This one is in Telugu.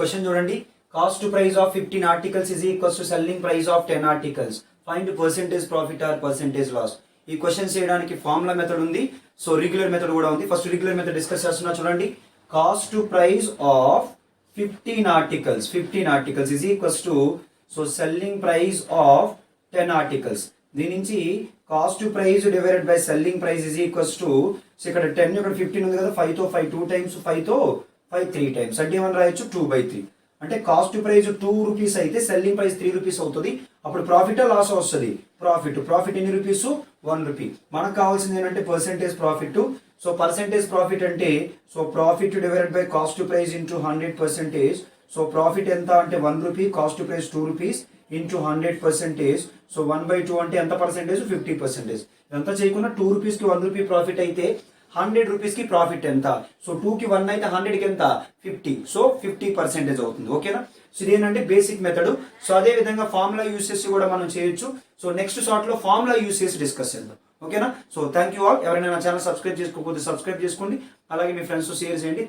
క్వశ్చన్ చూడండి. Cost price of 15 articles is equals to selling price of 10 articles. Find percentage profit or percentage loss. ఈ క్వశ్చన్ చేయడానికి ఫార్ములా మెథడ్ ఉంది, సో రెగ్యులర్ మెథడ్ కూడా ఉంది. ఫస్ట్ రెగ్యులర్ మెథడ్ డిస్కస్ చేస్తున్నా చూడండి. Cost price of 15 articles is equals to so selling price of 10 articles. దీని నుంచి cost price divided by selling price is equals to ఇక్కడ 10 ఇక్కడ 15 ఉంది కదా, 5 తో 5 2 టైమ్స్, 5 తో 5 3 టైమ్స్ అంటే ఏమని రాయొచ్చు 2/3. అంటే కాస్ట్ ప్రైస్ 2 రూపీస్ అయితే సెల్లింగ్ ప్రైస్ 3 రూపీస్ అవుతుంది. అప్పుడు ప్రాఫిట్ లాస్ వస్తుంది. ప్రాఫిట్ ఎన్ని రూపీస్? 1 రూపీ. మనకు కావాల్సింది ఏంటంటే percentage profit. So percentage profit అంటే so profit divided by cost price into 100%. So profit ఎంత అంటే 1 rupee, cost price 2 rupees into 100%. So 1/2 అంటే ఎంత పర్సెంటేజ్? 50%. ఎంత చేయకుండా 2 రూపీస్కి 1 రూపీ ప్రాఫిట్ అయితే 100 రూపీస్కి ప్రాఫిట్ ఎంత? సో 2కి 1 అయితే 100కి ఎంత? 50. సో 50% అవుతుంది. ఓకేనా? సో ఇదేంటంటే బేసిక్ మెథడ్. సో అదే విధంగా ఫార్ములా యూస్ చేసి కూడా మనం చేయొచ్చు. సో నెక్స్ట్ షార్ట్ లో ఫార్ములా యూస్ చేసి డిస్కస్ చేద్దాం. ఓకేనా? So thank you all. ఎవరైనా నా ఛానల్ సబ్స్క్రైబ్ చేసుకోకపోతే సబ్స్క్రైబ్ చేసుకోండి, అలాగే మీ ఫ్రెండ్స్ షేర్ చేయండి.